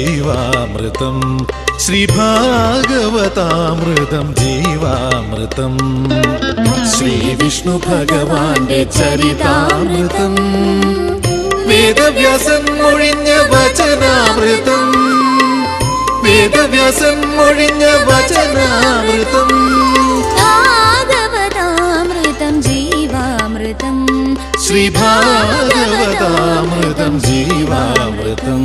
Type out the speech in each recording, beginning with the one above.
ജീവാമൃതം ശ്രീഭാഗവതാമൃതം ജീവാമൃതം ശ്രീവിഷ്ണു ഭഗവാന്റെ ചരിതാമൃതം വേദവ്യാസൻ മൊഴിഞ്ഞ വചനാമൃതം വേദവ്യാസൻ മൊഴിഞ്ഞ വചനാമൃതം ഭാഗവതാമൃതം ജീവാമൃതം ശ്രീഭാഗവതാമൃതം ജീവാമൃതം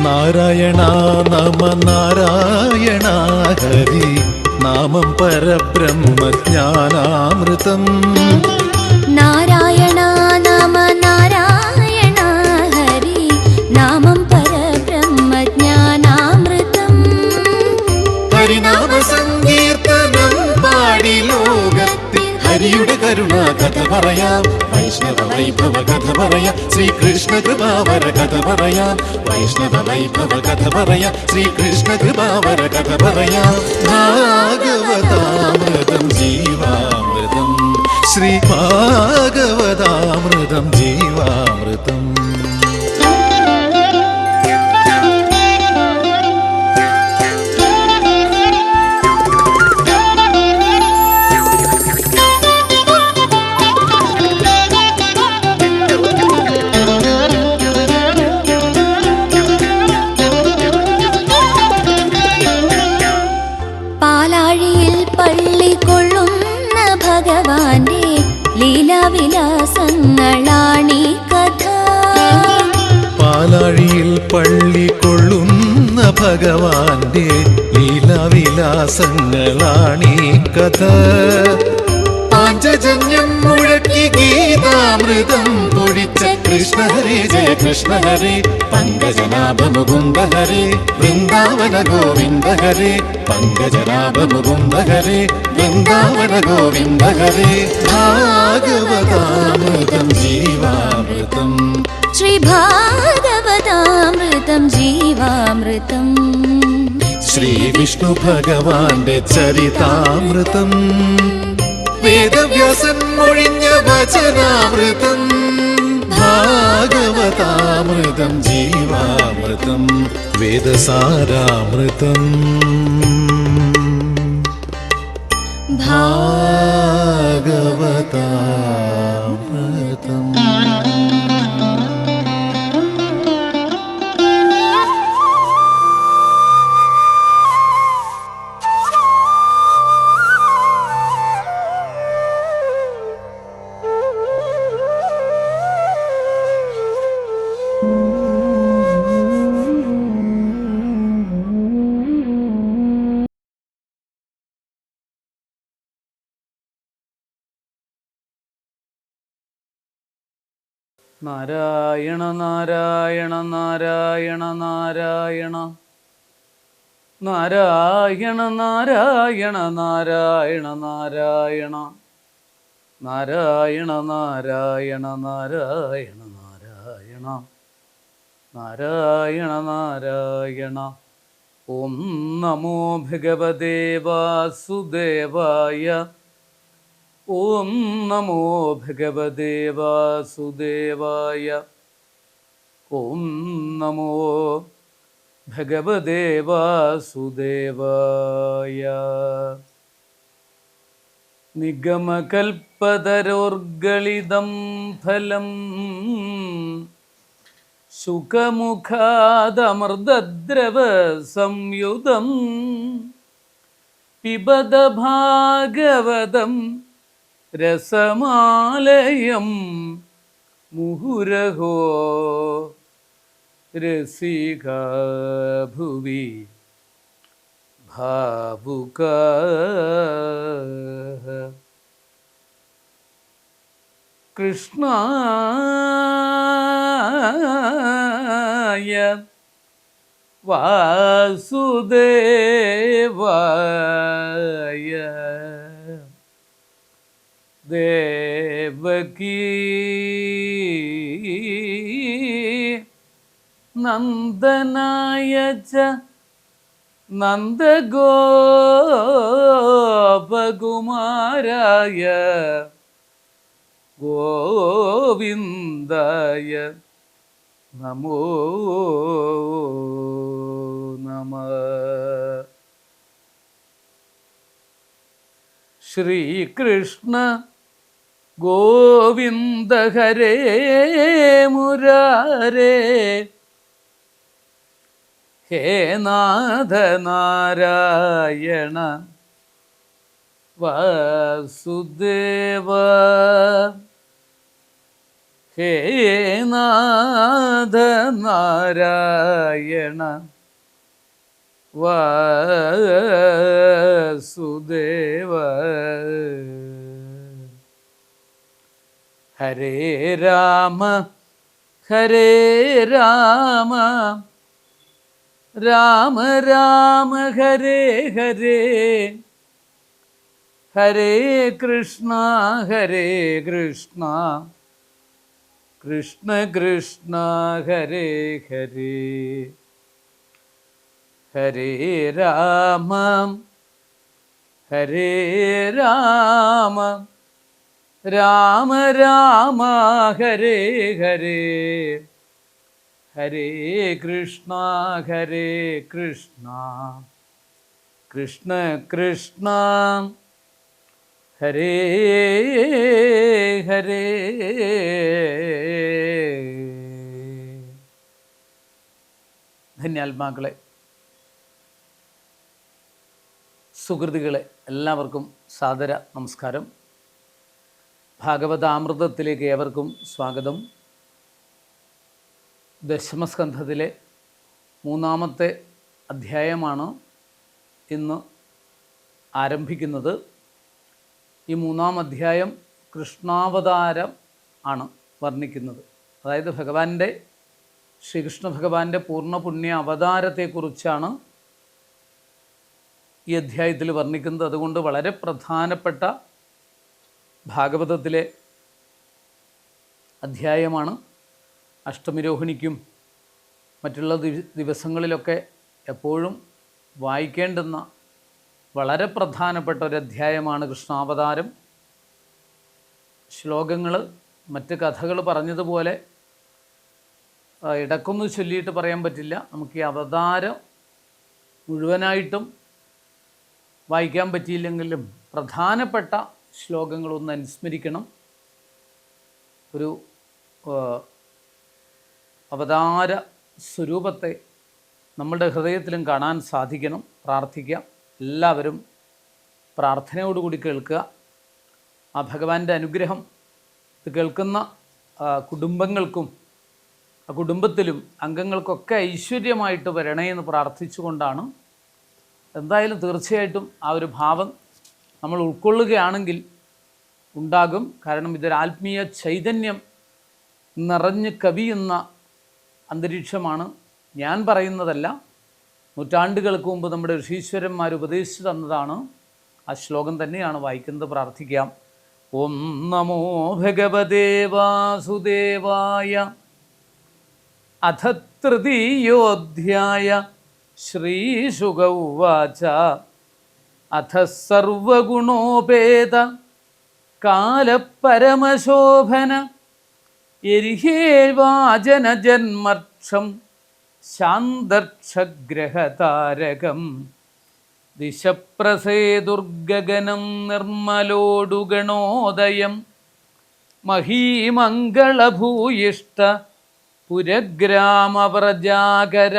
നാരായണ നമ നാരായണ ഹരി നാമം പരബ്രഹ്മജ്ഞാനാമൃതം നാരായണ നമ നാരായണ ഹരി നാമം പരബ്രഹ്മജ്ഞാനാമൃതം ഹരിനാമ സങ്കീർത്തനം പാടി ലോകത്തിൽ ഹരിയുടെ കരുണ കഥ പറയാം വൈഷ്ണവ വൈഭവ കഥ പറയാം ശ്രീകൃഷ്ണ കൃപാവര കഥ പറയാം വൈഷ്ണവ വൈഭവ കഥ പറയാം ശ്രീകൃഷ്ണ കൃപാവര കഥ പറയാം ഭാഗവതാമൃതം ജീവാമൃതം ശ്രീ ഭാഗവതാമൃതം ജീവാമൃതം ഭഗവാന്റെ ലീലാവിലാസങ്ങളാണീ കഥ പാലാഴിയിൽ പള്ളി കൊള്ളുന്ന ഭഗവാന്റെ ലീലാവിലാസങ്ങളാണീ കഥ പാഞ്ചജന്യം മുഴക്കി ഗീതാമൃതം പൊഴിച്ച കൃഷ്ണ ഹരേ ജയ കൃഷ്ണ ഹരേ പങ്കജനാഭ മുകുന്ദ ഹരേ വൃന്ദാവന ഗോവിന്ദ ഹരേ പങ്കജനാഭ മുകുന്ദ ഹരേ വൃന്ദാവന ഗോവിന്ദ ഹരേ ഭാഗവതാമൃതം ജീവാമൃതം ശ്രീ ഭാഗവതാമൃതം ജീവാമൃതം ശ്രീ വിഷ്ണു ഭഗവാന്റെ ചരിതാമൃതം വേദവ്യാസൻ മൊഴിഞ്ഞ വചനാമൃതം ഭാഗവതാമൃതം ജീവാമൃതം വേദസാരാമൃതം ഭാഗവതാമൃതം നാരായണ നാരായണ നാരായണ നാരായണ നാരായണ നാരായണ നാരായണ നാരായണ നാരായണ നാരായണ നാരായണ നാരായണ നാരായണ നാരായണ ഓം നമോ ഭഗവതേ വാസുദേവായ ഓം നമോ ഭഗവതേ വാസുദേവായ ഓം നമോ ഭഗവതേ വാസുദേവായ നിഗമകൽപ്പതരോർഗളിതം ഫലം ശുഖമുഖാദമൃതദ്രവ സംയുതം പിബത ഭാഗവതം രസമാലയം മുഹുരഹോ രസിക ഭുവി ഭാവുക കൃഷ്ണായ വാസുദേവായ ദേവകീ നന്ദനായ ച നന്ദഗോപകുമാരായ ഗോവിന്ദായ നമോ നമഃ. ശ്രീകൃഷ്ണ ഗോവിന്ദ ഹരേ മുരാരേ, ഹേ നാഥ നാരായണ വാസുദേവ, ഹേ നാഥ നാരായണ വാസുദേവ. ഹരേ രാമ ഹരേ രാമ, രാമ രാമ ഹരേ ഹരേ, ഹരേ കൃഷ്ണ ഹരേ കൃഷ്ണ, കൃഷ്ണ കൃഷ്ണ ഹരേ ഹരേ. ഹരേ രാമ ഹരേ രാമ, രാമ രാമ ഹരേ ഹരേ, ഹരേ കൃഷ്ണ ഹരേ കൃഷ്ണ, കൃഷ്ണ കൃഷ്ണ ഹരേ ഹരേ. ധന്യാത്മാക്കളെ, സുഹൃത്തുക്കളെ, എല്ലാവർക്കും സാദര നമസ്കാരം. ഭാഗവതാമൃതത്തിലേക്ക് ഏവർക്കും സ്വാഗതം. ദശമസ്കന്ധത്തിലെ 3-ാമത്തെ അധ്യായമാണ് ഇന്ന് ആരംഭിക്കുന്നത്. ഈ 3-ാം അധ്യായം കൃഷ്ണാവതാരം ആണ് വർണ്ണിക്കുന്നത്. അതായത് ശ്രീകൃഷ്ണ ഭഗവാന്റെ പൂർണ്ണ പുണ്യ അവതാരത്തെക്കുറിച്ചാണ് ഈ അധ്യായത്തിൽ വർണ്ണിക്കുന്നത്. അതുകൊണ്ട് വളരെ പ്രധാനപ്പെട്ട ഭാഗവതത്തിലെ അധ്യായമാണ്. അഷ്ടമിരോഹിണിക്കും മറ്റുള്ള ദിവസങ്ങളിലൊക്കെ എപ്പോഴും വായിക്കേണ്ടുന്ന വളരെ പ്രധാനപ്പെട്ട ഒരു അധ്യായമാണ് കൃഷ്ണാവതാരം. ശ്ലോകങ്ങൾ മറ്റ് കഥകൾ പറഞ്ഞതുപോലെ ഇടക്കൊന്നും ചൊല്ലിയിട്ട് പറയാൻ പറ്റില്ല. നമുക്ക് ഈ അവതാരം മുഴുവനായിട്ടും വായിക്കാൻ പറ്റിയില്ലെങ്കിലും പ്രധാനപ്പെട്ട ശ്ലോകങ്ങളൊന്ന് അനുസ്മരിക്കണം. ഒരു അവതാര സ്വരൂപത്തെ നമ്മളുടെ ഹൃദയത്തിലും കാണാൻ സാധിക്കണം. പ്രാർത്ഥിക്കാം. എല്ലാവരും പ്രാർത്ഥനയോടുകൂടി കേൾക്കുക. ആ ഭഗവാന്റെ അനുഗ്രഹം ഇത് കേൾക്കുന്ന കുടുംബങ്ങൾക്കും ആ കുടുംബത്തിലും അംഗങ്ങൾക്കൊക്കെ ഐശ്വര്യമായിട്ട് വരണേ എന്ന് പ്രാർത്ഥിച്ചുകൊണ്ടാണ്. എന്തായാലും തീർച്ചയായിട്ടും ആ ഒരു ഭാവം നമ്മൾ ഉൾക്കൊള്ളുകയാണെങ്കിൽ ഉണ്ടാകും. കാരണം ഇതൊരു ആത്മീയ ചൈതന്യം നിറഞ്ഞ് കവിയുന്ന അന്തരീക്ഷമാണ്. ഞാൻ പറയുന്നതല്ല, നൂറ്റാണ്ടുകൾക്ക് മുമ്പ് നമ്മുടെ ഋഷീശ്വരന്മാർ ഉപദേശിച്ചു തന്നതാണ്. ആ ശ്ലോകം തന്നെയാണ് വായിക്കുന്നത്. പ്രാർത്ഥിക്കാം. ഓം നമോ ഭഗവതേ വാസുദേവായ. അഥ തൃതീയോധ്യായ. ശ്രീശുക ഉവാച. അഥ സർവഗുണോപേത കാലപരമശോഭന യരിഹേവാജന ജന്മർക്ഷം ശാന്തർക്ഷഗ്രഹതാരകം ദിശപ്രസേദുർഗഗനം നിർമ്മലോടുഗണോദയം മഹീമംഗളഭൂയിഷ്ട പുരഗ്രാമപ്രജാകര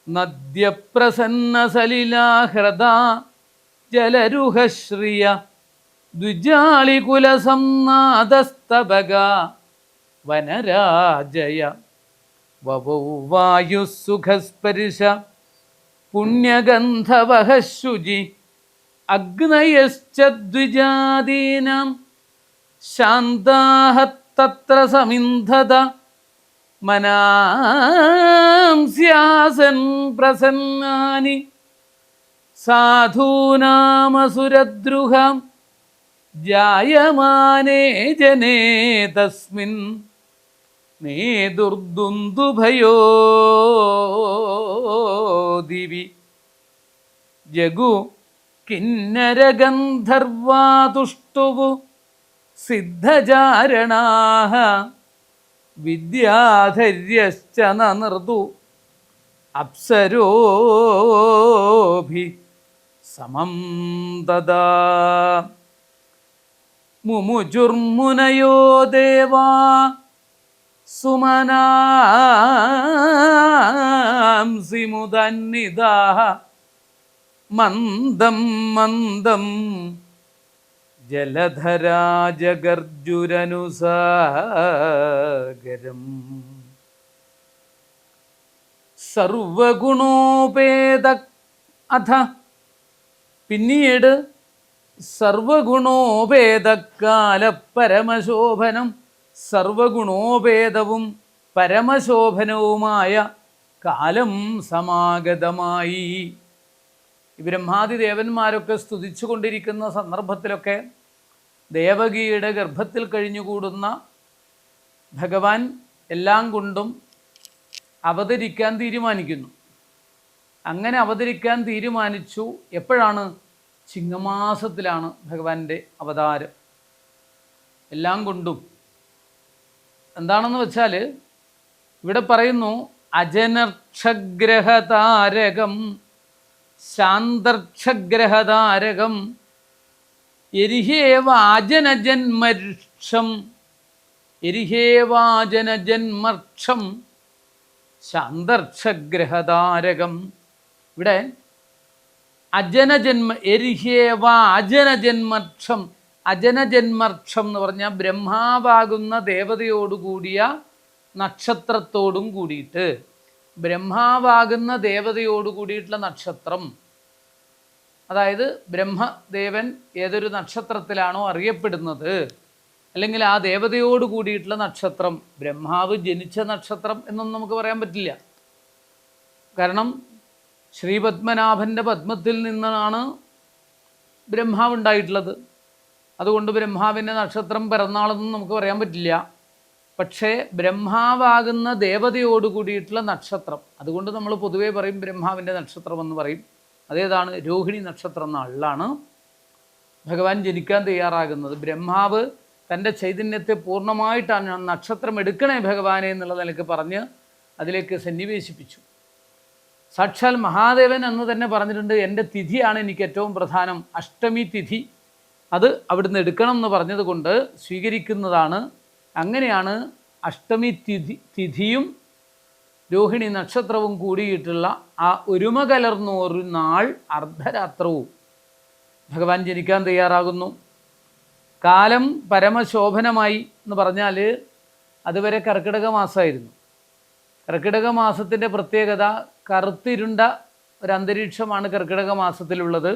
നദ്യപ്രസന്നസലിലാഹൃദാ ജലരുഹശ്രിയ ദ്വിജാളികുലസംനാദസ്തബക വനരാജയ വവൗ വായുസുഖസ്പർശ പുണ്യഗന്ധവഹ ശുചി അഗ്നയശ്ച ദ്വിജാദീനാം ശാന്താഃ തത്ര സമിന്ധത മനാംസ്യാസൻ പ്രസന്നാനി സാധൂനാമസുരദ്രുഹാം ജായമാനേ ജനേ തസ്മിൻ നേതുർദുന്ദുഭയോ ദിവി ജഗു കിന്നരഗന്ധർവാതുഷ്ടുവു സിദ്ധചാരണാഃ വിദ്യാധര്യശ്ച നൃതു അപ്സരോഭി സമം തദാ മുമുചുർമുനയോ ദേവാ സുമനാംസി മുദന്നിദാഃ മന്ദം മന്ദം ജലധരാജഗർജുരനുസാഗരം സർവഗുണോപേത അഥ പിന്നീട് സർവഗുണോപേതക്കാല പരമശോഭനം സർവഗുണോപേതവും പരമശോഭനവുമായ കാലം സമാഗതമായി. ഈ ബ്രഹ്മാദി ദേവന്മാരൊക്കെ സ്തുതിച്ചു കൊണ്ടിരിക്കുന്ന സന്ദർഭത്തിലൊക്കെ ദേവകിയുടെ ഗർഭത്തിൽ കഴിഞ്ഞുകൂടുന്ന ഭഗവാൻ എല്ലാം കൊണ്ടും അവതരിക്കാൻ തീരുമാനിക്കുന്നു. അങ്ങനെ അവതരിക്കാൻ തീരുമാനിച്ചു. എപ്പോഴാണ്? ചിങ്ങമാസത്തിലാണ് ഭഗവാന്റെ അവതാരം. എല്ലാം കൊണ്ടും എന്താണെന്ന് വെച്ചാൽ ഇവിടെ പറയുന്നു, അജനർക്ഷഗ്രഹതാരകം ശാന്തർക്ഷഗ്രഹതാരകം എരിഹേവാജനജന്മർക്ഷം എരിഹേവാജനജന്മർക്ഷം ശാന്തർക്ഷഗ്രഹതാരകം. ഇവിടെ അജനജന്മ എരിഹേവ അജനജന്മർക്ഷം. അജനജന്മർക്ഷം എന്ന് പറഞ്ഞാൽ ബ്രഹ്മാവാകുന്ന ദേവതയോടുകൂടിയ നക്ഷത്രത്തോടും കൂടിയിട്ട്, ബ്രഹ്മാവാകുന്ന ദേവതയോട് കൂടിയിട്ടുള്ള നക്ഷത്രം, അതായത് ബ്രഹ്മദേവൻ ഏതൊരു നക്ഷത്രത്തിലാണോ അറിയപ്പെടുന്നത്, അല്ലെങ്കിൽ ആ ദേവതയോട് കൂടിയിട്ടുള്ള നക്ഷത്രം, ബ്രഹ്മാവ് ജനിച്ച നക്ഷത്രം എന്നൊന്നും നമുക്ക് പറയാൻ പറ്റില്ല. കാരണം ശ്രീപത്മനാഭൻ്റെ പത്മത്തിൽ നിന്നാണ് ബ്രഹ്മാവ് ഉണ്ടായിട്ടുള്ളത്. അതുകൊണ്ട് ബ്രഹ്മാവിൻ്റെ നക്ഷത്രം പിറന്നാളെന്നും നമുക്ക് പറയാൻ പറ്റില്ല. പക്ഷേ ബ്രഹ്മാവാകുന്ന ദേവതയോട് കൂടിയിട്ടുള്ള നക്ഷത്രം, അതുകൊണ്ട് നമ്മൾ പൊതുവേ പറയും ബ്രഹ്മാവിൻ്റെ നക്ഷത്രം എന്ന് പറയും. അതേതാണ്? രോഹിണി നക്ഷത്രം നാളിലാണ് ഭഗവാൻ ജനിക്കാൻ തയ്യാറാകുന്നത്. ബ്രഹ്മാവ് തൻ്റെ ചൈതന്യത്തെ പൂർണ്ണമായിട്ടാണ് നക്ഷത്രം എടുക്കണേ ഭഗവാനെ എന്നുള്ള നിലയ്ക്ക് പറഞ്ഞ് അതിലേക്ക് സന്നിവേശിപ്പിച്ചു. സാക്ഷാൽ മഹാദേവൻ എന്ന് തന്നെ പറഞ്ഞിട്ടുണ്ട്, എൻ്റെ തിഥിയാണ് എനിക്ക് ഏറ്റവും പ്രധാനം, അഷ്ടമി തിഥി, അത് അവിടുന്ന് എടുക്കണം എന്ന് പറഞ്ഞതുകൊണ്ട് സ്വീകരിക്കുന്നതാണ്. അങ്ങനെയാണ് അഷ്ടമി തിഥിയും രോഹിണി നക്ഷത്രവും കൂടിയിട്ടുള്ള ആ ഒരുമ കലർന്ന ഒരു നാൾ അർദ്ധരാത്രവും ഭഗവാൻ ജനിക്കാൻ തയ്യാറാകുന്നു. കാലം പരമശോഭനമായി എന്ന് പറഞ്ഞാൽ അതുവരെ കർക്കിടക മാസമായിരുന്നു. കർക്കിടക മാസത്തിൻ്റെ പ്രത്യേകത കറുത്തിരുണ്ട ഒരു അന്തരീക്ഷമാണ് കർക്കിടക മാസത്തിലുള്ളത്.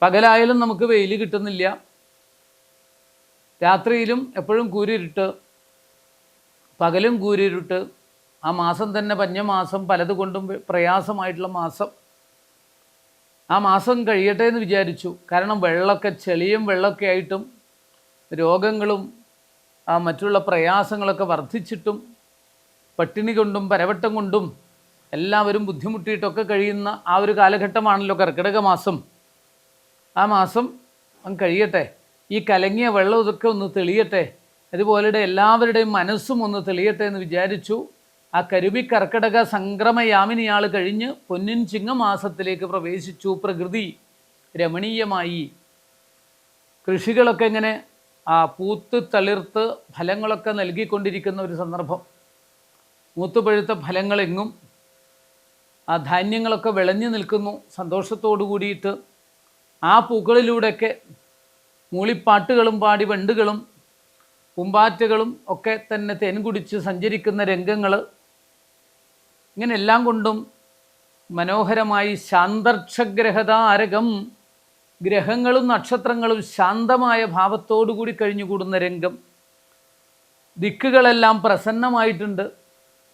പകലായാലും നമുക്ക് വെയിൽ കിട്ടുന്നില്ല, രാത്രിയിലും എപ്പോഴും കൂരിരുട്ട്, പകലും കൂരിരുട്ട്. ആ മാസം തന്നെ പഞ്ഞമാസം, പലതുകൊണ്ടും പ്രയാസമായിട്ടുള്ള മാസം. ആ മാസം കഴിയട്ടെ എന്ന് വിചാരിച്ചു. കാരണം വെള്ളമൊക്കെ ചെളിയും വെള്ളമൊക്കെ ആയിട്ടും രോഗങ്ങളും മറ്റുള്ള പ്രയാസങ്ങളൊക്കെ വർദ്ധിച്ചിട്ടും പട്ടിണി കൊണ്ടും പരവട്ടം കൊണ്ടും എല്ലാവരും ബുദ്ധിമുട്ടിയിട്ടൊക്കെ കഴിയുന്ന ആ ഒരു കാലഘട്ടമാണല്ലോ കർക്കിടക മാസം. ആ മാസം കഴിയട്ടെ, ഈ കലങ്ങിയ വെള്ളം ഇതൊക്കെ ഒന്ന് തെളിയട്ടെ, അതുപോലെ എല്ലാവരുടെയും മനസ്സും ഒന്ന് തെളിയട്ടെ എന്ന് വിചാരിച്ചു. ആ കരുവി കർക്കിടക സംക്രമയാമിനിയാൾ കഴിഞ്ഞ് പൊന്നിൻ ചിങ്ങമാസത്തിലേക്ക് പ്രവേശിച്ചു. പ്രകൃതി രമണീയമായി, കൃഷികളൊക്കെ ഇങ്ങനെ പൂത്ത് തളിർത്ത് ഫലങ്ങളൊക്കെ നൽകിക്കൊണ്ടിരിക്കുന്ന ഒരു സന്ദർഭം. മൂത്തുപഴുത്ത ഫലങ്ങളെങ്ങും ആ ധാന്യങ്ങളൊക്കെ വിളഞ്ഞു നിൽക്കുന്നു സന്തോഷത്തോടു കൂടിയിട്ട്. ആ പൂക്കളിലൂടെയൊക്കെ മൂളിപ്പാട്ടുകളും പാടി വണ്ടുകളും പൂമ്പാറ്റകളും ഒക്കെ തന്നെ തേൻ കുടിച്ച് സഞ്ചരിക്കുന്ന രംഗങ്ങൾ, ഇങ്ങനെ എല്ലാം കൊണ്ടും മനോഹരമായി ശാന്തർക്ഷഗ്രഹതാരകം, ഗ്രഹങ്ങളും നക്ഷത്രങ്ങളും ശാന്തമായ ഭാവത്തോടുകൂടി കഴിഞ്ഞുകൂടുന്ന രംഗം. ദിക്കുകളെല്ലാം പ്രസന്നമായിട്ടുണ്ട്.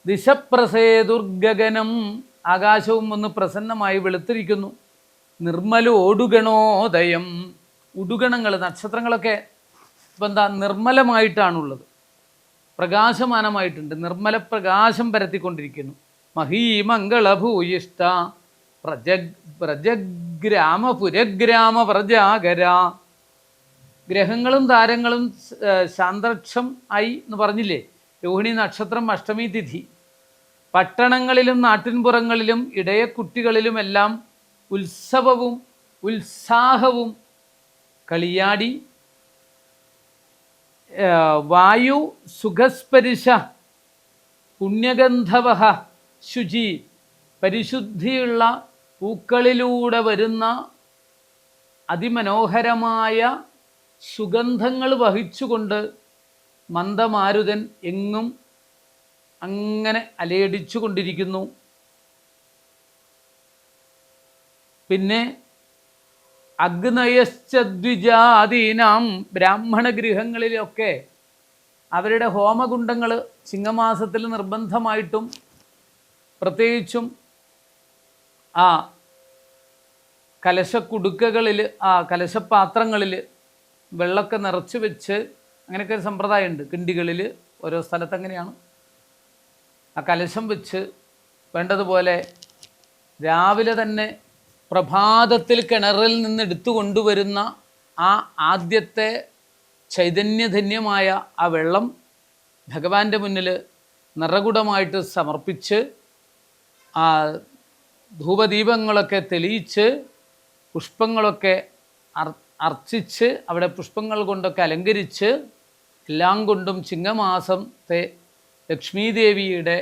ദിശപ്രസേതുർഗഗനം, ആകാശവും ഒന്ന് പ്രസന്നമായി വെളുത്തിരിക്കുന്നു. നിർമ്മല ഓടുഗണോദയം, ഉടുഗണങ്ങൾ നക്ഷത്രങ്ങളൊക്കെ ഇപ്പം എന്താ നിർമ്മലമായിട്ടാണുള്ളത്, പ്രകാശമാനമായിട്ടുണ്ട്, നിർമ്മല പ്രകാശം പരത്തിക്കൊണ്ടിരിക്കുന്നു. മഹീമംഗളഭൂയിഷ്ട പ്രജഗ്രാമ പുരഗ്രാമ പ്രജാകര. ഗ്രഹങ്ങളും താരങ്ങളും ശാന്തക്ഷം ആയി എന്ന് പറഞ്ഞില്ലേ? രോഹിണി നക്ഷത്രം, അഷ്ടമി തിഥി. പട്ടണങ്ങളിലും നാട്ടിൻപുറങ്ങളിലും ഇടയക്കുട്ടികളിലുമെല്ലാം ഉത്സവവും ഉത്സാഹവും കളിയാടി. വായു സുഖസ്പരിശ പുണ്യഗന്ധവ ശുചി. പരിശുദ്ധിയുള്ള പൂക്കളിലൂടെ വരുന്ന അതിമനോഹരമായ സുഗന്ധങ്ങൾ വഹിച്ചുകൊണ്ട് മന്ദമാരുതൻ എങ്ങും അങ്ങനെ അലയടിച്ചു കൊണ്ടിരിക്കുന്നു. പിന്നെ അഗ്നയശ്ചദ്വിജാതീനാം, ബ്രാഹ്മണ ഗൃഹങ്ങളിലൊക്കെ അവരുടെ ഹോമകുണ്ടങ്ങൾ ചിങ്ങമാസത്തിൽ നിർബന്ധമായിട്ടും പ്രത്യേകിച്ചും ആ കലശക്കുടുക്കകളിൽ, ആ കലശപാത്രങ്ങളിൽ വെള്ളമൊക്കെ നിറച്ച് വെച്ച്, അങ്ങനെയൊക്കെ ഒരു സമ്പ്രദായമുണ്ട്. കിണ്ടികളിൽ ഓരോ സ്ഥലത്ത് അങ്ങനെയാണ്. ആ കലശം വെച്ച് വേണ്ടതുപോലെ രാവിലെ തന്നെ പ്രഭാതത്തിൽ കിണറിൽ നിന്ന് എടുത്തു കൊണ്ടുവരുന്ന ആ ആദ്യത്തെ ചൈതന്യധന്യമായ ആ വെള്ളം ഭഗവാന്റെ മുന്നിൽ നിറകുടമായിട്ട് സമർപ്പിച്ച്, ആ ധൂപദീപങ്ങളൊക്കെ തെളിയിച്ച്, പുഷ്പങ്ങളൊക്കെ അർച്ചിച്ച്, അവിടെ പുഷ്പങ്ങൾ കൊണ്ടൊക്കെ അലങ്കരിച്ച്, എല്ലാം കൊണ്ടും ചിങ്ങമാസത്തെ ലക്ഷ്മീദേവിയുടെ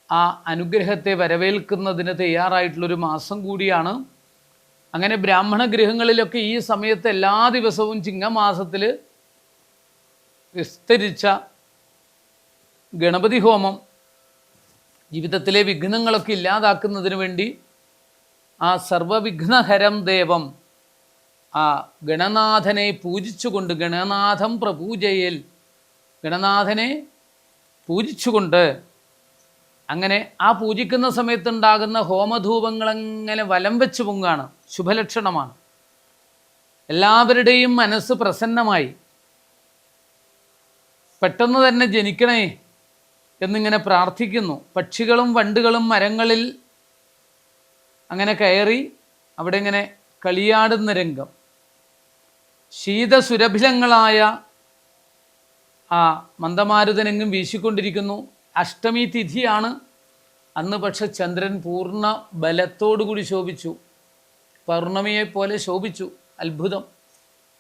ആ അനുഗ്രഹത്തെ വരവേൽക്കുന്നതിന് തയ്യാറായിട്ടുള്ളൊരു മാസം കൂടിയാണ്. അങ്ങനെ ബ്രാഹ്മണ ഗൃഹങ്ങളിലൊക്കെ ഈ സമയത്ത് എല്ലാ ദിവസവും ചിങ്ങമാസത്തിൽ വിസ്തരിച്ച ഗണപതി ഹോമം ജീവിതത്തിലെ വിഘ്നങ്ങളൊക്കെ ഇല്ലാതാക്കുന്നതിന് വേണ്ടി ആ സർവവിഘ്നഹരം ദേവം, ആ ഗണനാഥനെ പൂജിച്ചുകൊണ്ട്, ഗണനാഥം പ്രപൂജയിൽ, ഗണനാഥനെ പൂജിച്ചുകൊണ്ട്, അങ്ങനെ ആ പൂജിക്കുന്ന സമയത്തുണ്ടാകുന്ന ഹോമധൂപങ്ങളങ്ങനെ വലം വെച്ച് പൊങ്ങാണ്. ശുഭലക്ഷണമാണ്. എല്ലാവരുടെയും മനസ്സ് പ്രസന്നമായി പെട്ടെന്ന് തന്നെ ജനിക്കണേ എന്നിങ്ങനെ പ്രാർത്ഥിക്കുന്നു. പക്ഷികളും വണ്ടുകളും മരങ്ങളിൽ അങ്ങനെ കയറി അവിടെ ഇങ്ങനെ കളിയാടുന്ന രംഗം. ശീതസുരഭിലങ്ങളായ ആ മന്ദമാരുതനെങ്ങും വീശിക്കൊണ്ടിരിക്കുന്നു. അഷ്ടമി തിഥിയാണ് അന്ന്. പക്ഷെ ചന്ദ്രൻ പൂർണ്ണ ബലത്തോടുകൂടി ശോഭിച്ചു, പൗർണമിയെപ്പോലെ ശോഭിച്ചു. അത്ഭുതം.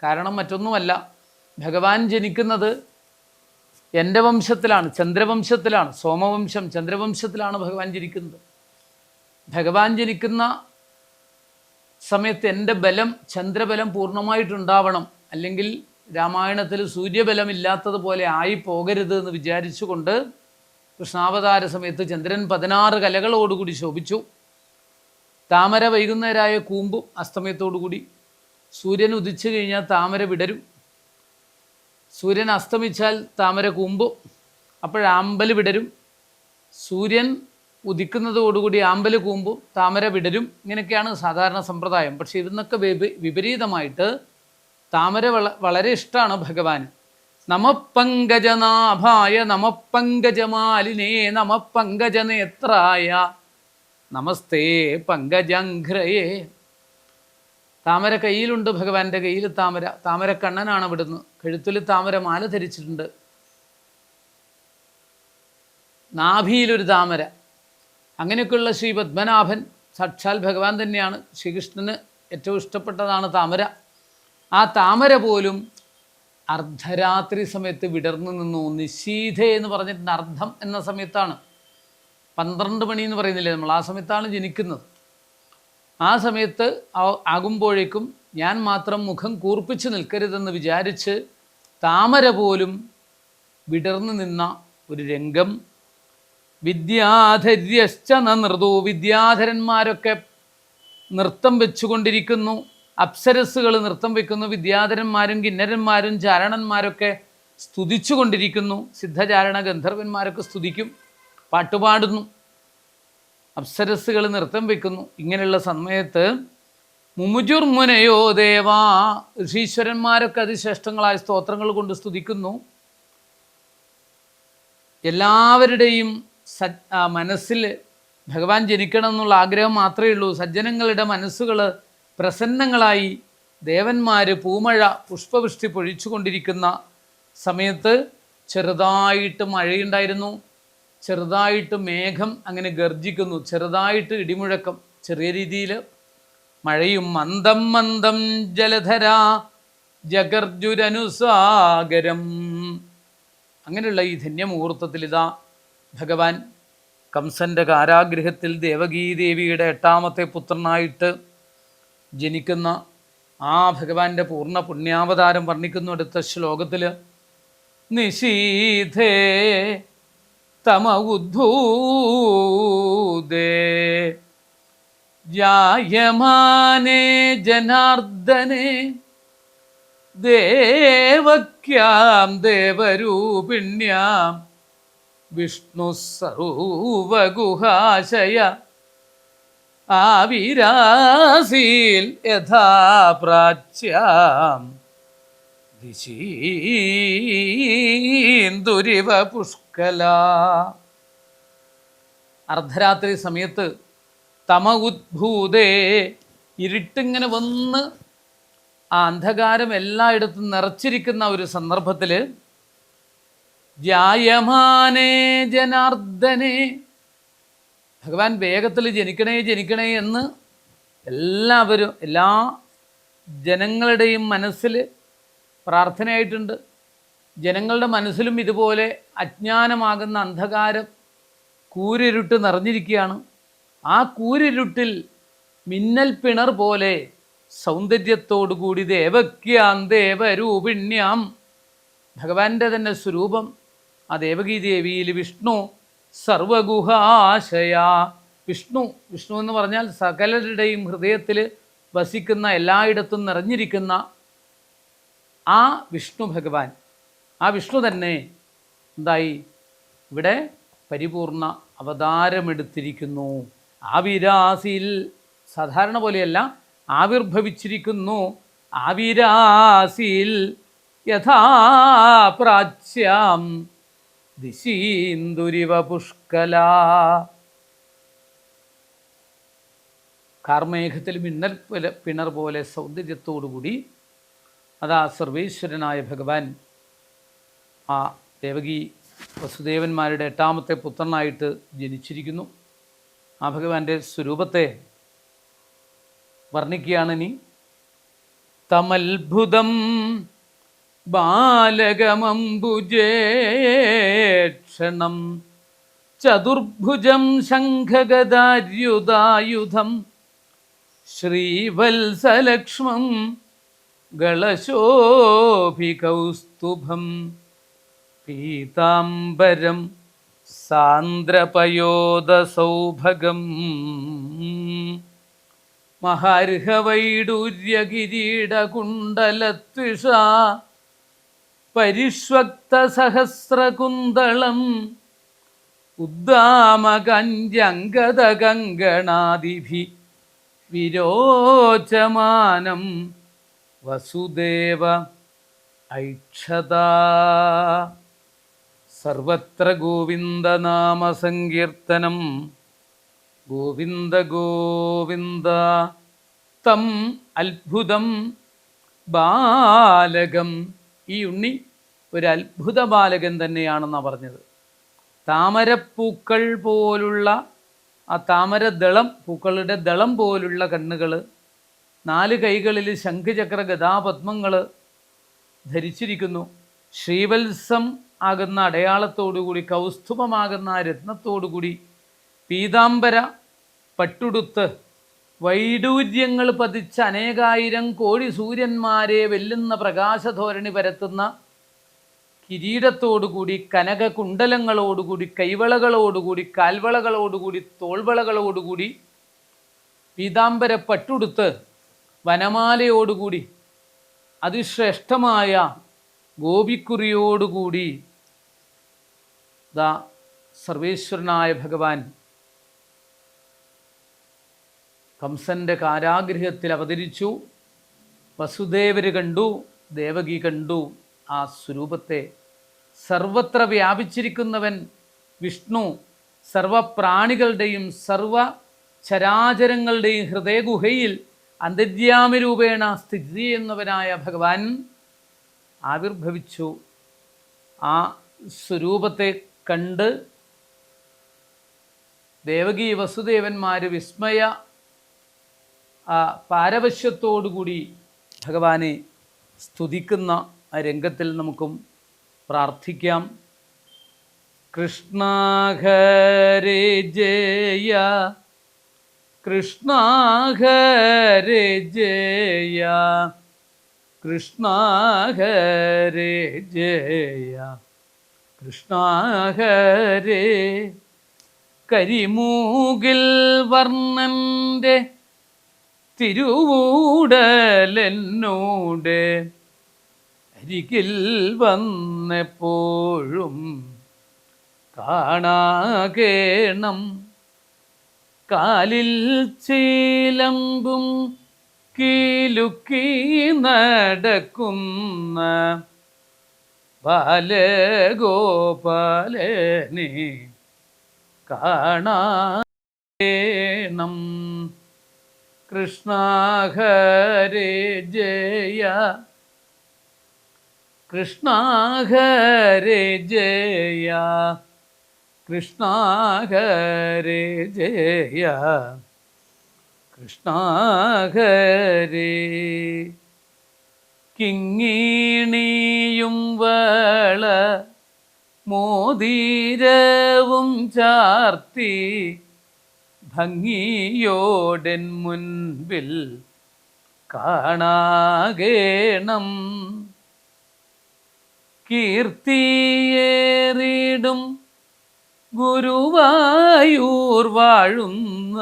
കാരണം മറ്റൊന്നുമല്ല, ഭഗവാൻ ജനിക്കുന്നത് എൻ്റെ വംശത്തിലാണ്, ചന്ദ്രവംശത്തിലാണ്. സോമവംശം ചന്ദ്രവംശത്തിലാണ് ഭഗവാൻ ജനിക്കുന്നത്. ഭഗവാൻ ജനിക്കുന്ന സമയത്ത് എൻ്റെ ബലം, ചന്ദ്രബലം പൂർണ്ണമായിട്ടുണ്ടാവണം, അല്ലെങ്കിൽ രാമായണത്തിൽ സൂര്യബലമില്ലാത്തതുപോലെ ആയി പോകരുത് എന്ന് വിചാരിച്ചുകൊണ്ട് കൃഷ്ണാവതാര സമയത്ത് ചന്ദ്രൻ 16 കലകളോടുകൂടി ശോഭിച്ചു. താമര വൈകുന്നേരമായ കൂമ്പും അസ്തമയത്തോടുകൂടി. സൂര്യൻ ഉദിച്ചു കഴിഞ്ഞാൽ താമര വിടരും, സൂര്യൻ അസ്തമിച്ചാൽ താമര കൂമ്പും, അപ്പോഴാമ്പൽ വിടരും. സൂര്യൻ ഉദിക്കുന്നതോടുകൂടി ആമ്പൽ കൂമ്പും താമര വിടരും. ഇങ്ങനെയൊക്കെയാണ് സാധാരണ സമ്പ്രദായം. പക്ഷെ ഇതിന്നൊക്കെ വിപരീതമായിട്ട് താമര വളരെ ഇഷ്ടമാണ് ഭഗവാൻ. നമഃപങ്കജനാഭായ നമഃപങ്കജമാലിനേ നമഃപങ്കജനേത്രായ നമസ്തേ പങ്കജാഘ്രയേ. താമര കയ്യിലുണ്ട്, ഭഗവാന്റെ കയ്യിൽ താമര. താമരക്കണ്ണനാണ് അവിടുന്ന്. കഴുത്തിൽ താമര മാല ധരിച്ചിട്ടുണ്ട്. നാഭിയിലൊരു താമര. അങ്ങനെയൊക്കെയുള്ള ശ്രീ പത്മനാഭൻ സാക്ഷാൽ ഭഗവാൻ തന്നെയാണ്. ശ്രീകൃഷ്ണന് ഏറ്റവും ഇഷ്ടപ്പെട്ടതാണ് താമര. ആ താമര പോലും അർദ്ധരാത്രി സമയത്ത് വിടർന്നു നിന്നു. നിശീധ എന്ന് പറഞ്ഞിട്ടുണ്ട്. അർദ്ധം എന്ന സമയത്താണ്, 12 മണി എന്ന് പറയുന്നില്ലേ നമ്മൾ, ആ സമയത്താണ് ജനിക്കുന്നത്. ആ സമയത്ത് ആകുമ്പോഴേക്കും ഞാൻ മാത്രം മുഖം കൂർപ്പിച്ച് നിൽക്കരുതെന്ന് വിചാരിച്ച് താമര പോലും വിടർന്നു നിന്ന ഒരു രംഗം. വിദ്യാധര്യശ്ച നൃതു. വിദ്യാധരന്മാരൊക്കെ നൃത്തം വെച്ചുകൊണ്ടിരിക്കുന്നു. അപ്സരസ്സുകൾ നൃത്തം വയ്ക്കുന്നു. വിദ്യാധരന്മാരും കിന്നരന്മാരും ചാരണന്മാരൊക്കെ സ്തുതിച്ചു കൊണ്ടിരിക്കുന്നു. സിദ്ധചാരണ ഗന്ധർവന്മാരൊക്കെ സ്തുതിക്കും, പാട്ടുപാടുന്നു. അപ്സരസ്സുകൾ നൃത്തം വയ്ക്കുന്നു. ഇങ്ങനെയുള്ള സമയത്ത് മുമുജുർമുനയോ ദേവാ, ഋഷീശ്വരന്മാരൊക്കെ അതിശ്രേഷ്ഠങ്ങളായ സ്തോത്രങ്ങൾ കൊണ്ട് സ്തുതിക്കുന്നു. എല്ലാവരുടെയും മനസ്സിൽ ഭഗവാൻ ജനിക്കണം എന്നുള്ള ആഗ്രഹം മാത്രമേ ഉള്ളൂ. സജ്ജനങ്ങളുടെ മനസ്സുകൾ പ്രസന്നങ്ങളായി ദേവന്മാർ പൂമഴ പുഷ്പവൃഷ്ടി പൊഴിച്ചുകൊണ്ടിരിക്കുന്ന സമയത്ത് ചെറുതായിട്ട് മഴയുണ്ടായിരുന്നു. ചെറുതായിട്ട് മേഘം അങ്ങനെ ഗർജിക്കുന്നു, ചെറുതായിട്ട് ഇടിമുഴക്കം, ചെറിയ രീതിയിൽ മഴയും. മന്ദം മന്ദം ജലധര ജഗർജുരനുസാഗരം. അങ്ങനെയുള്ള ഈ ധന്യമുഹൂർത്തത്തിൽ ഇതാ ഭഗവാൻ കംസൻ്റെ കാരാഗൃഹത്തിൽ ദേവകീദേവിയുടെ 8ാമത്തെ പുത്രനായിട്ട് ജനിക്കുന്ന ആ ഭഗവാന്റെ പൂർണ്ണ പുണ്യാവതാരം വർണ്ണിക്കുന്നു അടുത്ത ശ്ലോകത്തിൽ. നിശീഥേ തമ ഉദ്ധൂദേ ജായമാനേ ജനാർദ്ദനേ ദേവക്യാം ദേവരൂപിണ്യാം വിഷ്ണു സർവഗുഹാശയ ആവിരാസീൽ യഥാ പ്രാച്യാം ദിശീന്ദുരിവ പുഷ്കല. അർദ്ധരാത്രി സമയത്ത് തമ ഉദ്ഭൂതേ, ഇരുട്ടിങ്ങനെ വന്ന് ആ അന്ധകാരം എല്ലായിടത്തും നിറച്ചിരിക്കുന്ന ഒരു സന്ദർഭത്തിൽ ജായമാനേ ജനാർദ്ദനേ, ഭഗവാൻ വേഗത്തിൽ ജനിക്കണേ ജനിക്കണേ എന്ന് എല്ലാവരും എല്ലാ ജനങ്ങളുടെയും മനസ്സിൽ പ്രാർത്ഥനയായിട്ടുണ്ട്. ജനങ്ങളുടെ മനസ്സിലും ഇതുപോലെ അജ്ഞാനമാകുന്ന അന്ധകാരം കൂരിരുട്ട് നിറഞ്ഞിരിക്കുകയാണ്. ആ കൂരിരുട്ടിൽ മിന്നൽ പിണർ പോലെ സൗന്ദര്യത്തോടുകൂടി ദേവക്യാം ദേവരൂപിണ്യാം, ഭഗവാന്റെ തന്നെ സ്വരൂപം ആ ദേവകീ ദേവിയിൽ വിഷ്ണു സർവഗുഹാശയ. വിഷ്ണു എന്ന് പറഞ്ഞാൽ സകലരുടെയും ഹൃദയത്തിൽ വസിക്കുന്ന, എല്ലായിടത്തും നിറഞ്ഞിരിക്കുന്ന ആ വിഷ്ണു ഭഗവാൻ, ആ വിഷ്ണു തന്നെ എന്തായി ഇവിടെ പരിപൂർണ അവതാരമെടുത്തിരിക്കുന്നു. ആവിരാസിൽ, സാധാരണ പോലെയല്ല, ആവിർഭവിച്ചിരിക്കുന്നു. ആവിരാസിൽ യഥാ പ്രാച്യാം ദിശീന്ദുരിവ പുഷ്കല. കാർമേഘത്തിൽ മിന്നൽ പിണർ പോലെ സൗന്ദര്യത്തോടുകൂടി അതാ സർവേശ്വരനായ ഭഗവാൻ ആ ദേവകി വസുദേവന്മാരുടെ 8ാമത്തെ പുത്രനായിട്ട് ജനിച്ചിരിക്കുന്നു. ആ ഭഗവാന്റെ സ്വരൂപത്തെ വർണ്ണിക്കുകയാണിനി. തമത്ഭുതം ബാലകമംബുജേക്ഷണം ചതുർഭുജം ശംഖഗദാര്യുധായുധം ശ്രീവത്സലക്ഷ്മം ഗളശോഭികൗസ്തുഭം പീതാംബരം സാന്ദ്രപയോദസൗഭഗം മഹാർഹവൈഡൂര്യകിരീടകുണ്ടലത്വിഷാ പരിഷ്വക്തസഹസ്രകുന്തളം ഉദ്ദാമകഞ്ജംഗദകങ്കണാദിഭി വിരോചമാനം വസുദേവ ഐക്ഷതാ. സർവത്ര ഗോവിന്ദനാമസങ്കീർത്തനം ഗോവിന്ദ ഗോവിന്ദ. തം അത്ഭുതം ബാലകം, ഈ ഉണ്ണി ഒരു അത്ഭുത ബാലകൻ തന്നെയാണെന്നാണ് പറഞ്ഞത്. താമരപ്പൂക്കൾ പോലുള്ള ആ താമരദളം, പൂക്കളുടെ ദളം പോലുള്ള കണ്ണുകൾ, 4 കൈകളിൽ ശംഖുചക്ര ഗദാപത്മങ്ങൾ ധരിച്ചിരിക്കുന്നു. ശ്രീവത്സം ആകുന്ന അടയാളത്തോടുകൂടി, കൗസ്തുഭമാകുന്ന ആ രത്നത്തോടുകൂടി, പീതാംബര പട്ടുടുത്ത് വൈഡൂര്യങ്ങൾ പതിച്ച അനേകായിരം കോടി സൂര്യന്മാരെ വെല്ലുന്ന പ്രകാശധോരണി പരത്തുന്ന കിരീടത്തോടുകൂടി, കനകകുണ്ടലങ്ങളോടുകൂടി, കൈവളകളോടുകൂടി, കാൽവളകളോടുകൂടി, തോൾവളകളോടുകൂടി, പീതാംബര പട്ടുടുത്ത് വനമാലയോടുകൂടി, അതിശ്രേഷ്ഠമായ ഗോപിക്കുറിയോടുകൂടി ദാ സർവേശ്വരനായ ഭഗവാൻ കംസൻ്റെ കാരാഗൃഹത്തിൽ അവതരിച്ചു. വസുദേവർ കണ്ടു, ദേവകി കണ്ടു ആ സ്വരൂപത്തെ. സർവത്ര വ്യാപിച്ചിരിക്കുന്നവൻ വിഷ്ണു സർവപ്രാണികളുടെയും സർവ ചരാചരങ്ങളുടെയും ഹൃദയഗുഹയിൽ അന്തര്യാമി രൂപേണ സ്ഥിതി ചെയ്യുന്നവനായ ഭഗവാൻ ആവിർഭവിച്ചു. ആ സ്വരൂപത്തെ കണ്ട് ദേവകി വസുദേവന്മാർ വിസ്മയ പാരവശ്യത്തോടുകൂടി ഭഗവാനെ സ്തുതിക്കുന്ന ആ രംഗത്തിൽ നമുക്കും പ്രാർത്ഥിക്കാം. കൃഷ്ണ ഹരേ ജയ, കൃഷ്ണ ഹരേ ജയ, കൃഷ്ണ ഹരേ ജയ, കൃഷ്ണ ഹരേ. കരിമൂകിൽ വർണ്ണൻ്റെ തിരുവൂടലെന്നോട് അരികിൽ വന്നെപ്പോഴും കാണാകേണം. കാലിൽ ചീലമ്പും കീലുക്കി നടക്കുന്ന ബാലഗോപാലനെ കാണാകേണം. കൃഷ്ണ ഹരേ ജയ, കൃഷ്ണ ഹരേ ജയ, കൃഷ്ണ ഹരേ ജയ, കൃഷ്ണ ഹരേ. കിങ്ങിണിയും വള മോതിരവും ചാർത്തി ഭംഗിയോടൻ മുൻപിൽ കാണാകേണം. കീർത്തിയേറിടും ഗുരുവായൂർ വാഴുന്ന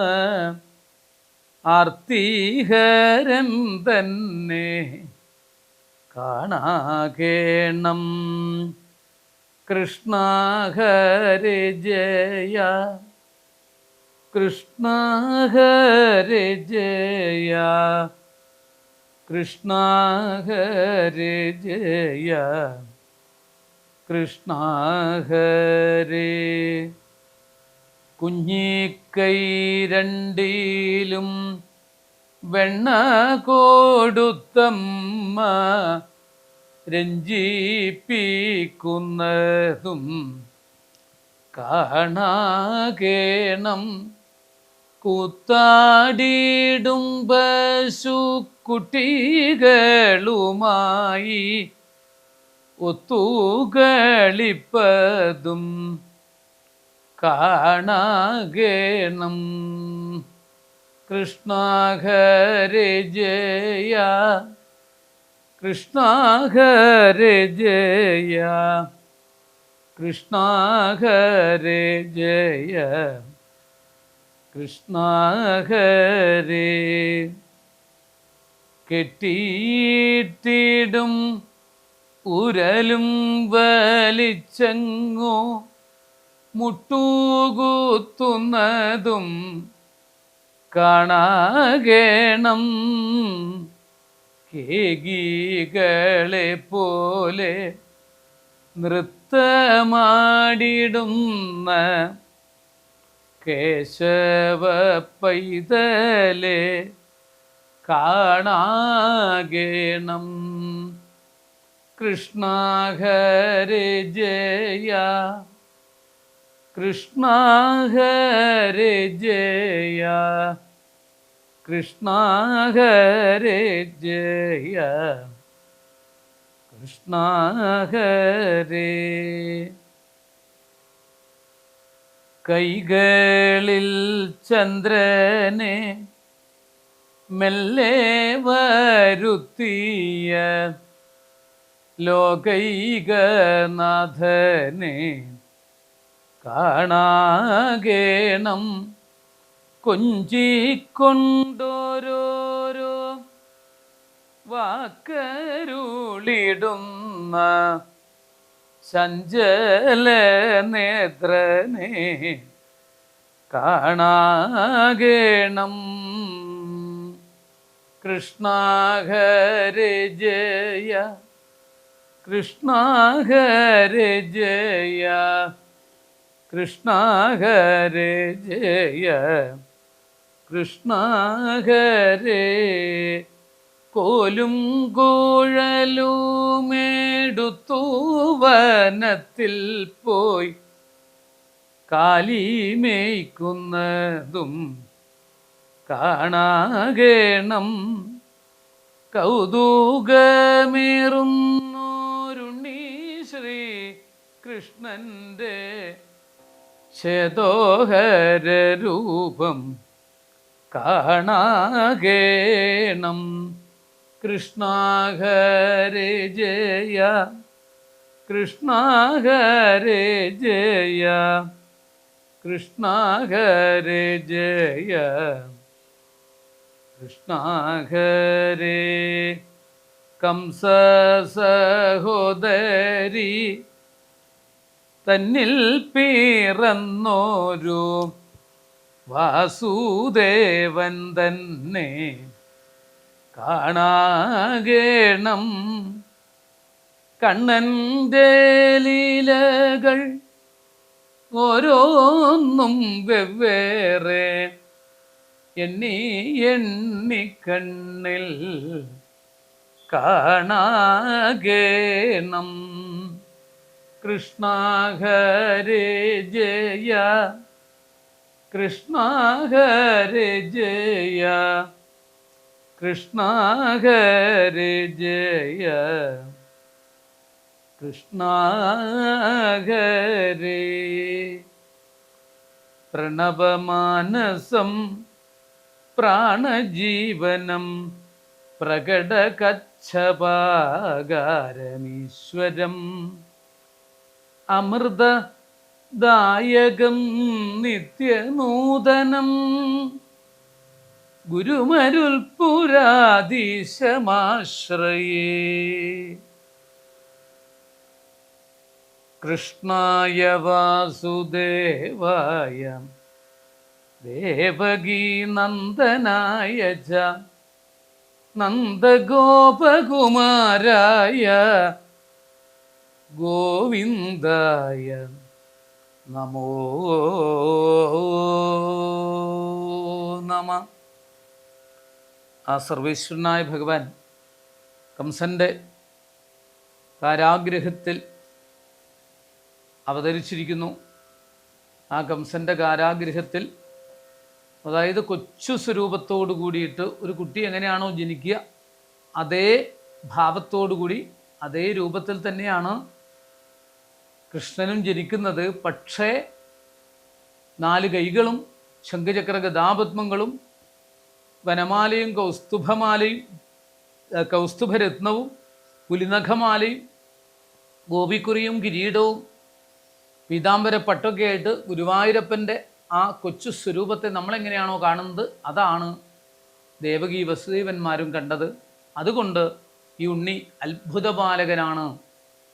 ആർത്തിഹരൻ തന്നെ കാണാകേണം. കൃഷ്ണ ഹരേ ജയ, കൃഷ്ണ ഹരേ ജയ, കൃഷ്ണ ഹരേ ജയ, കൃഷ്ണ ഹരേ. കുഞ്ഞിക്കൈ രണ്ടിലും വെണ്ണ കൊടുത്തമ്മ രഞ്ജിപ്പിക്കുന്നതും കാണാകേണം. കൂത്താടിയിടും പശുക്കുട്ടികളുമായി ഒത്തുകളിപ്പതും കാണാകേണം. കൃഷ്ണ ഹരേ ജയ, കൃഷ്ണ ഹരേ ജയ, കൃഷ്ണ ഹരേ ജയ, കൃഷ്ണ ഹരേ. കെട്ടിയിട്ടിടും ഉരലും വലിച്ചെങ്ങോ മുട്ടുകുത്തുന്നതും കാണാകേണം. കേകികളെ പോലെ നൃത്തമാടിടുന്ന കേശവ പൈതലെ കാണാകേണം. കൃഷ്ണ ഹരേ ജയ, കൃഷ്ണ ഹരേ ജയ, കൃഷ്ണ ഹരേ ജയ, കൃഷ്ണ ഹരേ. കൈകളിൽ ചന്ദ്രനെ മെല്ലെ വരുത്തിയ ലോകൈകനാഥനെ കാണാകേണം. കൊഞ്ചിക്കൊണ്ടോരോരോ വാക്കരുളിടുന്ന ചഞ്ചല നേത്രനെ കാണാകേണം. കൃഷ്ണ ഹരേ ജയ, കൃഷ്ണ ഹരേ ജയ, കൃഷ്ണ ഹരേ ജയ കൃഷ്ണ ഹരേ. കോലും കുഴലുമെടുത്തു വനത്തിൽ പോയി കാലിമേയ്ക്കുന്നതും കാണാകേണം. കൗതുകമേറുന്നോരുണ്ണി ശ്രീ കൃഷ്ണന്റെ ചേതോഹരൂപം കാണാകേണം. കൃഷ്ണ ഹരേ ജയ കൃഷ്ണ ഹരേ ജയ കൃഷ്ണ ഹരേ ജയ കൃഷ്ണ ഹരേ. കംസ സഹോദരി തന്നിൽ പിറന്നോരു വാസുദേവൻ തന്നെ കാണാകേണം. കണ്ണൻ്റെ ലീലകൾ ഓരോന്നും വെവ്വേറെ എണ്ണി എണ്ണി കണ്ണിൽ കാണാകേണം. കൃഷ്ണ ഹരേ ജയ കൃഷ്ണ ഹരേ ജയ കൃഷ്ണ ഹരേ ജയ കൃഷ്ണ ഹരേ. പ്രണവമാനസം പ്രാണജീവനം പ്രകടകച്ഛപാകാരമീശ്വരം അമൃതദായകം നിത്യനൂതനം ഗുരുമരുൽപുരാധീശമാശ്രയേ. കൃഷ്ണായ വാസുദേവായ ദേവകീ നന്ദനായ ച നന്ദഗോപകുമാരായ ഗോവിന്ദായ നമോ നമ. ആ സർവേശ്വരനായ ഭഗവാൻ കംസൻ്റെ കാരാഗ്രഹത്തിൽ അവതരിച്ചിരിക്കുന്നു. ആ കംസൻ്റെ കാരാഗ്രഹത്തിൽ, അതായത് കൊച്ചു സ്വരൂപത്തോടു കൂടിയിട്ട് ഒരു കുട്ടി എങ്ങനെയാണോ ജനിക്കുക അതേ ഭാവത്തോടു കൂടി അതേ രൂപത്തിൽ തന്നെയാണ് കൃഷ്ണനും ജനിക്കുന്നത്. പക്ഷേ 4 കൈകളും ശംഖചക്ര ഗദാപത്മങ്ങളും വനമാലയും കൗസ്തുഭമാലയും കൗസ്തുഭരത്നവും പുലിനഖമാലയും ഗോപിക്കുറിയും കിരീടവും പീതാംബര പട്ടൊക്കെ ആയിട്ട് ഗുരുവായൂരപ്പൻ്റെ ആ കൊച്ചു സ്വരൂപത്തെ നമ്മളെങ്ങനെയാണോ കാണുന്നത് അതാണ് ദേവകി വസുദേവന്മാരും കണ്ടത്. അതുകൊണ്ട് ഈ ഉണ്ണി അത്ഭുതപാലകനാണ്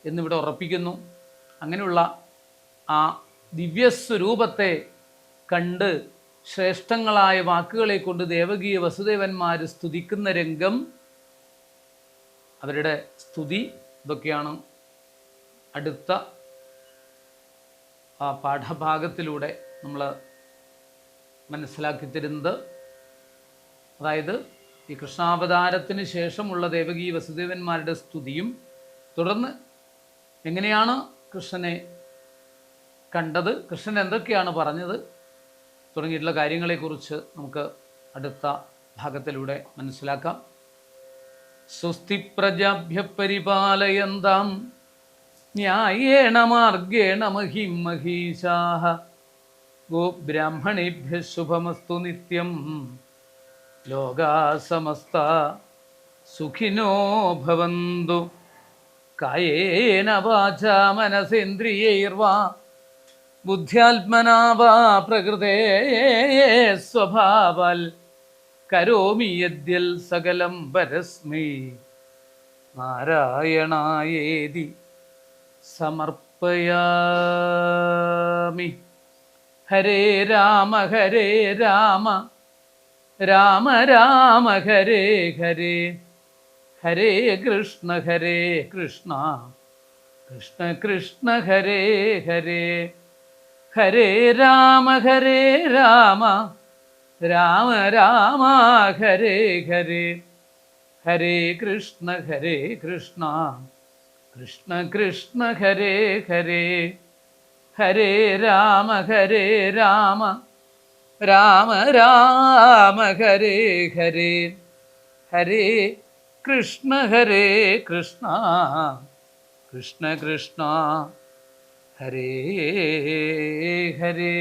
എന്നിവിടെ ഉറപ്പിക്കുന്നു. അങ്ങനെയുള്ള ആ ദിവ്യസ്വരൂപത്തെ കണ്ട് ശ്രേഷ്ഠങ്ങളായ വാക്കുകളെ കൊണ്ട് ദേവകീയ വസുദേവന്മാർ സ്തുതിക്കുന്ന രംഗം, അവരുടെ സ്തുതി ഇതൊക്കെയാണ് അടുത്ത ആ പാഠഭാഗത്തിലൂടെ നമ്മൾ മനസ്സിലാക്കി തരുന്നത്. അതായത് ഈ കൃഷ്ണാവതാരത്തിന് ശേഷമുള്ള ദേവകീ വസുദേവന്മാരുടെ സ്തുതിയും തുടർന്ന് എങ്ങനെയാണ് കൃഷ്ണനെ കണ്ടത്, കൃഷ്ണൻ എന്തൊക്കെയാണ് പറഞ്ഞത് തുടങ്ങിയിട്ടുള്ള കാര്യങ്ങളെക്കുറിച്ച് നമുക്ക് അടുത്ത ഭാഗത്തിലൂടെ മനസ്സിലാക്കാം. സ്വസ്തി പ്രജാഭ്യ പരിപാലയന്താം ന്യായേണ മാർഗേണ മഹിം മഹീശാഃ ഗോബ്രാഹ്മണേഭ്യഃ ശുഭമസ്തു നിത്യം ലോകാഃ സമസ്താഃ സുഖിനോ ഭവന്തു. കായേന വാചാ മനസേന്ദ്രിയൈർവാ ബുദ്ധ്യാത്മനാ വാ പ്രകൃതേ സ്വഭാവാൽ കരോമി യദ്യൽ സകലം പരസ്മൈ നാരായണായേതി സമർപ്പയാമി. ഹരേ രാമ രാമ രാമ ഹരേ ഹരേ, ഹരേ കൃഷ്ണ കൃഷ്ണ കൃഷ്ണ ഹരേ ഹരേ, ഹരേ രാമ രാമ രാമ ഹരേ ഹരേ, ഹരേ കൃഷ്ണ കൃഷ്ണ കൃഷ്ണ ഹരേ ഹരേ, ഹരേ രാമ രാമ രാമ ഹരേ ഹരേ, ഹരേ കൃഷ്ണ കൃഷ്ണ കൃഷ്ണ ഹരേ ഹരേ.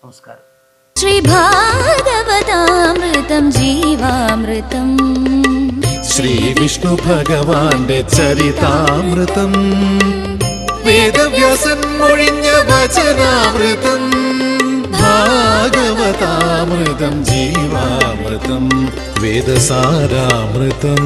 നമസ്കാരം. ശ്രീഭാഗവതാമൃതം ജീവാമൃതം, ശ്രീ വിഷ്ണു ഭഗവാന്റെ ചരിതാമൃതം, വേദവ്യാസൻ മൊഴിഞ്ഞ വചനാമൃതം, ഭാഗവതാമൃതം ജീവാമൃതം, വേദസാരാമൃതം.